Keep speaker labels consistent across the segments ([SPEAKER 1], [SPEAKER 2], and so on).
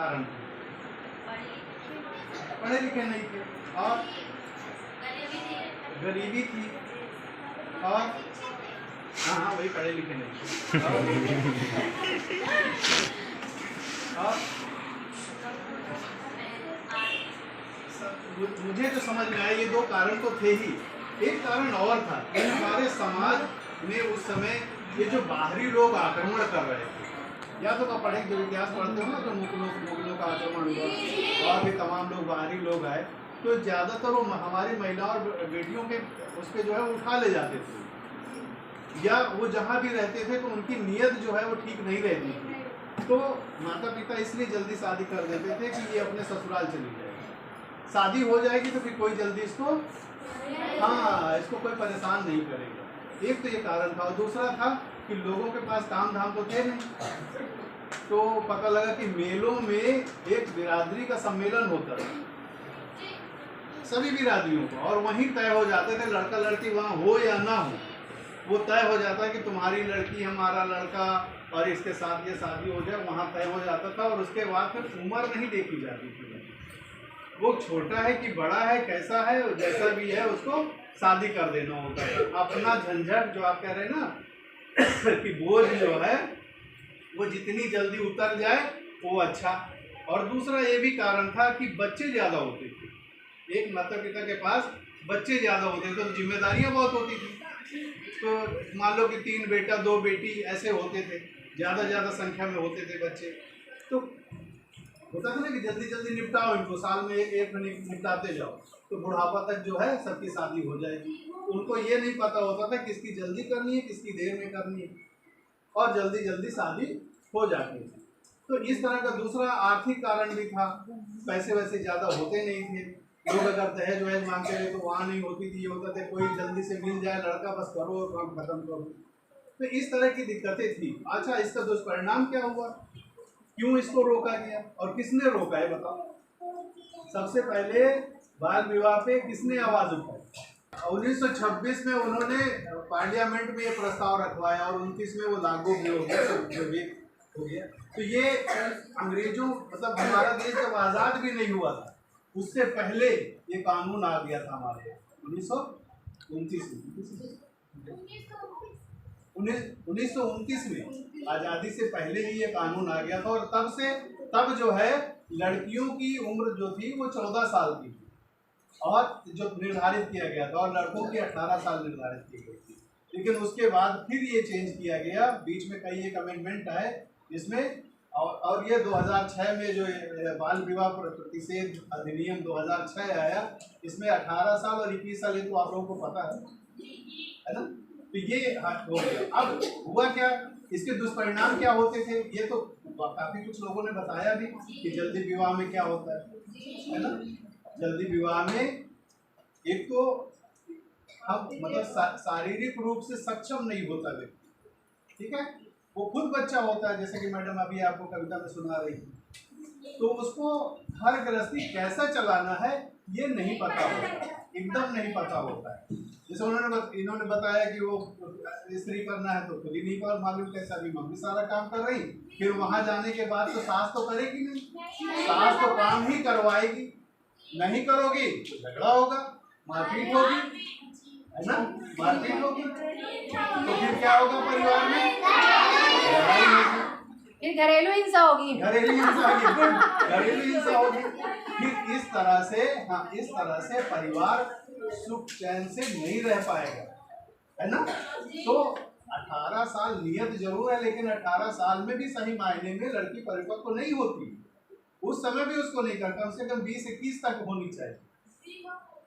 [SPEAKER 1] कारण थे? पढ़े लिखे नहीं थे, और गरीबी थी, और हाँ हाँ वही पढ़े लिखे नहीं थे, और मुझे जो समझ में आया ये दो कारण तो थे ही। एक कारण और था कि हमारे समाज में उस समय ये जो बाहरी लोग आक्रमण कर रहे थे, या तो पढ़े जो इतिहास पढ़ते हो ना, तो मुगलों का आक्रमण हुआ और भी तमाम लोग बाहरी लोग आए, तो ज़्यादातर वो हमारी महिलाओं और बेटियों के उस पर जो है उठा ले जाते थे, या वो जहाँ भी रहते थे तो उनकी नीयत जो है वो ठीक नहीं रहती थी। तो माता पिता इसलिए जल्दी शादी कर देते थे कि ये अपने ससुराल चली जाएगी, शादी हो जाएगी तो फिर कोई जल्दी इसको इसको कोई परेशान नहीं करेगा। एक तो ये कारण था, और दूसरा था कि लोगों के पास काम धाम तो थे नहीं, तो पता लगा कि मेलों में एक बिरादरी का सम्मेलन होता था सभी बिरादरियों को, और वहीं तय हो जाते थे लड़का लड़की वहाँ हो या ना हो, वो तय हो जाता है कि तुम्हारी लड़की हमारा लड़का और इसके साथ ये शादी हो जाए, वहाँ तय हो जाता था। और उसके बाद फिर उम्र नहीं देखी जाती थी, वो छोटा है कि बड़ा है, कैसा है, जैसा भी है उसको शादी कर देना होता है। अपना झंझट जो आप कह रहे हैं ना कि बोझ जो है वो जितनी जल्दी उतर जाए वो अच्छा। और दूसरा ये भी कारण था कि बच्चे ज़्यादा होते थे, एक माता पिता के पास बच्चे ज़्यादा होते थे तो जिम्मेदारियाँ बहुत होती थी। तो मान लो कि 3 बेटा 2 बेटी ऐसे होते थे, ज़्यादा संख्या में होते थे बच्चे, तो होता था ना कि जल्दी जल्दी निपटाओ इनको, साल में एक निपटाते जाओ, तो बुढ़ापा तक जो है सबकी शादी हो जाएगी। उनको ये नहीं पता होता था किसकी जल्दी करनी है, किसकी देर में करनी है, और जल्दी जल्दी शादी हो जाती थी। तो इस तरह का दूसरा आर्थिक कारण भी था, पैसे वैसे ज़्यादा होते नहीं थे, लोग अगर दहेज वहेज मांगते थे तो वहाँ नहीं होती थी, ये होता था कोई जल्दी से मिल जाए लड़का बस करो और काम खत्म करो। तो इस तरह की दिक्कतें थी। अच्छा, इसका दुष्परिणाम क्या हुआ, क्यों इसको रोका गया और किसने रोका है बताओ। सबसे पहले बाल विवाह पे किसने आवाज़ उठाई? 1926 में उन्होंने पार्लियामेंट में ये प्रस्ताव रखवाया और 29 में वो लागू भी हो गया। तो ये अंग्रेजों मतलब हमारा देश जब आज़ाद भी नहीं हुआ था उससे पहले ये कानून आ गया था हमारे 1929 में आज़ादी से पहले ही ये कानून आ गया था। और तब जो है लड़कियों की उम्र जो थी वो 14 साल की थी और जो निर्धारित किया गया था, और लड़कों की 18 साल निर्धारित की गई थी। लेकिन उसके बाद फिर ये चेंज किया गया, बीच में कई एक अमेंडमेंट आए जिसमें और ये 2006 में जो बाल विवाह प्रतिषेध अधिनियम 2006 आया, इसमें 18 साल और 21 साल, ये तो आप लोगों को पता है ना। तो ये हो गया। अब हुआ क्या, इसके दुष्परिणाम क्या होते थे, ये तो काफी कुछ लोगों ने बताया भी कि जल्दी विवाह में क्या होता है ना। जल्दी विवाह में एक तो हम मतलब शारीरिक रूप से सक्षम नहीं होता व्यक्ति, ठीक है, वो खुद बच्चा होता है, जैसे कि मैडम अभी आपको कविता में सुना रही थी, तो उसको हर गृहस्थी कैसा चलाना है ये नहीं पता होता, एकदम नहीं पता होता है। जैसे इन्होंने बताया कि वो स्त्री करना है तो खुद ही नहीं पर मालूम कैसा, भी मम्मी सारा काम कर रही, फिर वहां जाने के बाद तो सास तो करेगी नहीं, सास तो काम ही करवाएगी, नहीं करोगी तो झगड़ा होगा, मारपीट होगी, है ना, मारपीट होगी, तो फिर क्या होगा परिवार में, लड़ाई होगी,
[SPEAKER 2] फिर घरेलू हिंसा होगी,
[SPEAKER 1] घरेलू हिंसा होगी। फिर इस तरह से परिवार सुख चैन से नहीं रह पाएगा, है ना। तो 18 साल नियत जरूर है, लेकिन 18 साल में भी सही मायने में लड़की परिपक्व तो नहीं होती, उस समय भी उसको नहीं कर, कम से कम 20-21 तक होनी चाहिए,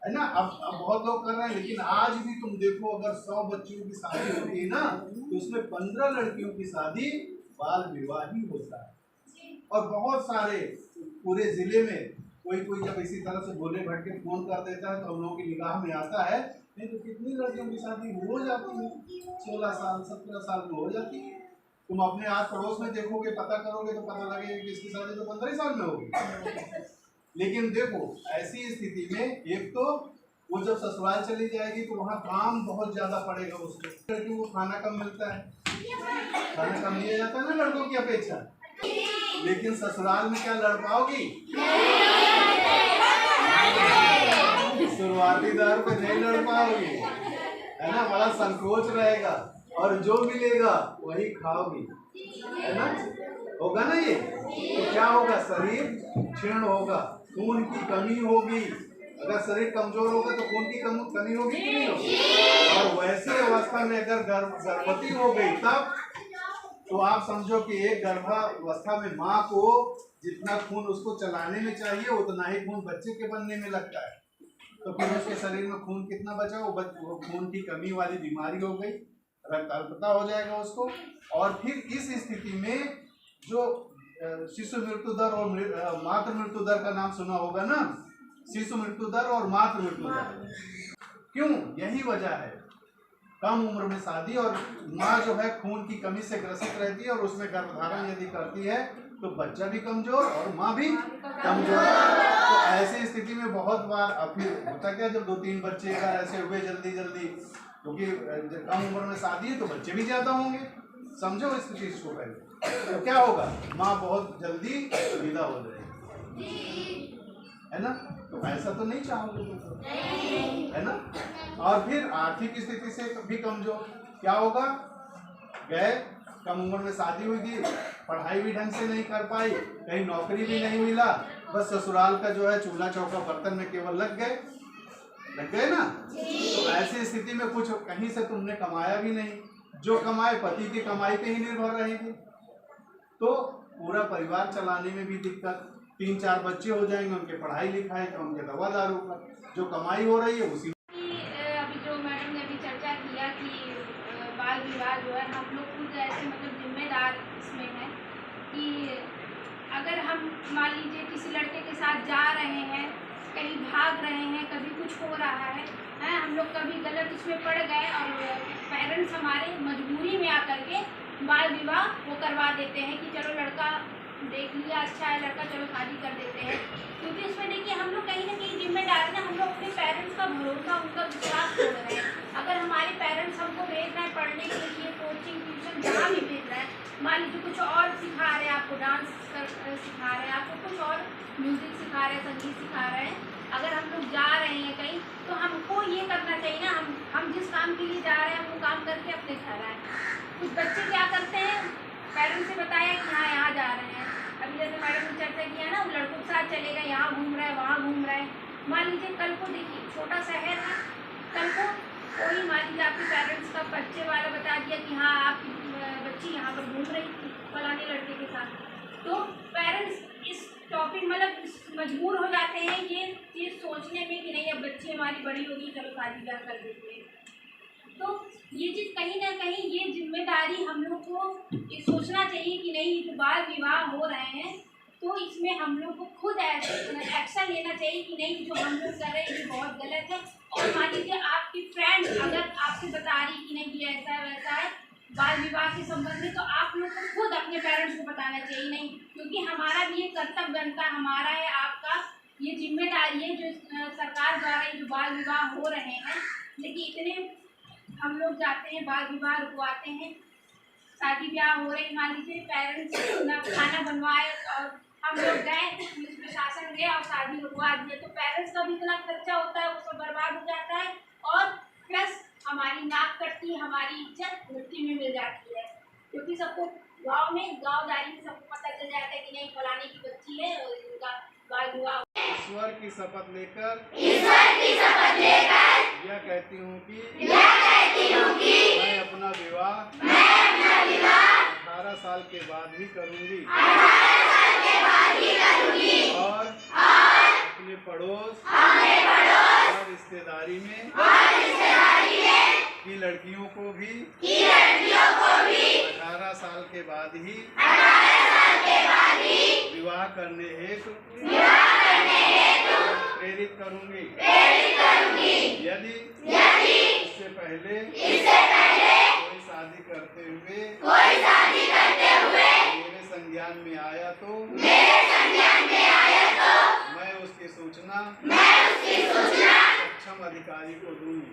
[SPEAKER 1] है ना। अब बहुत लोग कर रहे हैं, लेकिन आज भी तुम देखो अगर 100 बच्चियों की शादी होती है ना तो उसमें 15 लड़कियों की शादी बाल विवाह ही होता है। और बहुत सारे पूरे जिले में कोई जब इसी तरह से भोले भटके फोन कर देता है तो हम लोगों की निगाह में आता है, नहीं तो कितनी लड़कियों की शादी हो जाती है, 16 साल 17 साल में हो जाती है। तुम अपने आस पड़ोस में देखोगे, पता करोगे तो पता लगेगा कि इसकी शादी तो 15 साल में होगी। लेकिन देखो ऐसी स्थिति में एक तो वो जब ससुराल चली जाएगी तो वहाँ काम बहुत ज्यादा पड़ेगा उसको, लड़कियों को खाना कम मिलता है, खाना कम दिया जाता है ना लड़कों की अपेक्षा, लेकिन ससुराल में क्या लड़ पाओगी? शुरुआती दौर पे नहीं लड़ पाओगी, है ना, बड़ा संकोच रहेगा और जो मिलेगा वही खाओगी, है ना, होगा ना ये। तो क्या होगा? शरीर क्षीण होगा, खून की कमी होगी। अगर शरीर कमजोर होगा तो खून की कमी होगी कि नहीं होगी? और वैसी अवस्था में अगर गर्भवती हो गई तब तो आप समझो कि एक गर्भावस्था में माँ को जितना खून उसको चलाने में चाहिए उतना ही खून बच्चे के बनने में लगता है। तो फिर उसके शरीर में खून कितना बचा? वो खून की कमी वाली बीमारी हो गई, रक्त अल्पता हो जाएगा उसको। और फिर इस स्थिति में जो शिशु मृत्यु दर और मातृ मृत्यु दर का नाम सुना होगा ना, शिशु मृत्यु दर और मातृ मृत्यु दर। क्यों? यही वजह है, कम उम्र में शादी और माँ जो है खून की कमी से ग्रसित रहती है और उसमें गर्भधारण यदि करती है तो बच्चा भी कमजोर और माँ भी कमजोर। तो ऐसी स्थिति में बहुत बार फिर होता क्या, जब 2-3 बच्चे अगर ऐसे हुए जल्दी क्योंकि कम उम्र में शादी है तो बच्चे भी ज्यादा होंगे, समझो इस चीज को पहले। तो क्या होगा? माँ बहुत जल्दी विदा हो जाएगी, है ना। तो ऐसा तो नहीं चाहोगे, है ना। और फिर आर्थिक स्थिति से भी कमजोर, क्या होगा? गए, कम उम्र में शादी हुई थी, पढ़ाई भी ढंग से नहीं कर पाई, कहीं नौकरी भी नहीं मिला, बस ससुराल का जो है चूल्हा चौका बर्तन में केवल लग गए ना। तो ऐसी स्थिति में कुछ कहीं से तुमने कमाया भी नहीं, जो कमाए पति की कमाई पे ही निर्भर रहेगी, तो पूरा परिवार चलाने में भी दिक्कत। 3-4 बच्चे हो जाएंगे, उनके पढ़ाई लिखाई का, उनके दवा दारू का, जो कमाई हो रही है उसी।
[SPEAKER 2] अभी जो मैडम ने अभी चर्चा किया कि बाल विवाह जो है, हम लोग खुद ऐसे मतलब जिम्मेदार इसमें है कि अगर हम मान लीजिए किसी लड़के के साथ जा रहे हैं, कहीं भाग रहे हैं, कभी कुछ हो रहा है, हम लोग कभी गलत उसमें पड़ गए और पेरेंट्स हमारे मजबूरी में आकर के बाल विवाह वो करवा देते हैं कि चलो लड़का देख लिया, अच्छा है लड़का, चलो शादी कर देते हैं। क्योंकि उसमें देखिए हम लोग कहीं ना कहीं जिम्मेदार ना, हम लोग अपने पेरेंट्स का भरोसा, उनका विश्वास छोड़ रहे हैं। अगर हमारे पेरेंट्स हमको भेज रहे हैं पढ़ने के लिए, कोचिंग ट्यूशन जहाँ भी भेज रहे हैं, मान लीजिए कुछ और सिखा रहे हैं, आपको डांस सिखा रहे हैं, आपको कुछ और म्यूजिक सिखा रहे हैं, संगीत सिखा रहे हैं, अगर हम लोग जा रहे हैं कहीं तो हमको ये करना चाहिए ना, हम जिस काम के लिए जा रहे हैं वो काम करके अपने घर आए। कुछ बच्चे क्या करते हैं, पेरेंट्स से बताया कि हाँ यहाँ जा रहे हैं, अभी जैसे मैडम ने चर्चा किया ना, वो लड़कों के साथ चलेगा, यहाँ घूम रहा है, वहाँ घूम रहा है। मान लीजिए कल को देखिए छोटा शहर है, कल को कोई मान लीजिए आपके पेरेंट्स का परिचय वाला बता दिया कि हाँ आपकी बच्ची यहाँ पर घूम रही थी फलाने लड़के के साथ, तो पेरेंट्स इस टॉपिक मतलब मजबूर हो जाते हैं ये चीज़ सोचने में कि नहीं अब बच्ची हमारी बड़ी होगी, चलो शादी ब्याह कर देते हैं। तो ये चीज़ कहीं ना कहीं ये जिम्मेदारी हम लोग को सोचना चाहिए कि नहीं, जो बाल विवाह हो रहे हैं तो इसमें हम लोग को खुद एक्शन लेना चाहिए कि नहीं, जो हम लोग कर रहे हैं ये बहुत गलत है। और मान लीजिए आपकी फ्रेंड अगर आपसे बता रही कि नहीं ये ऐसा है वैसा है बाल विवाह के संबंध में, तो आप लोग को खुद अपने पेरेंट्स को बताना चाहिए नहीं, क्योंकि हमारा भी ये कर्तव्य बनता है, हमारा है, आपका ये जिम्मेदारी है जो सरकार द्वारा ये जो बाल विवाह हो रहे हैं। लेकिन इतने हम लोग जाते हैं बाल विवाह रुकवाते हैं, शादी ब्याह हो रही, मान लीजिए पेरेंट्स ना खाना बनवाए और हम लोग गए, पुलिस प्रशासन गया और शादी रुकवा दिया, तो पेरेंट्स का भी इतना खर्चा होता है, वो सब बर्बाद हो जाता है और प्लस हमारी नाक कटती, हमारी इज्जत मिट्टी में मिल जाती है, क्योंकि सबको गाँव में गाँवदारी में सबको पता चल जाता है कि नहीं फलाने की बच्ची है और इनका बाल विवाह।
[SPEAKER 1] ईश्वर की शपथ लेकर यह कहती हूँ कि मैं अपना विवाह 18 साल के बाद ही करूँगी और अपने पड़ोस और रिश्तेदारी में की लड़कियों को भी 18 साल के बाद ही विवाह करने हेतु प्रेरित करूंगी। यदि इससे पहले कोई शादी करते हुए मेरे संज्ञान में आया तो मैं उसकी सूचना सक्षम अधिकारी को दूंगी।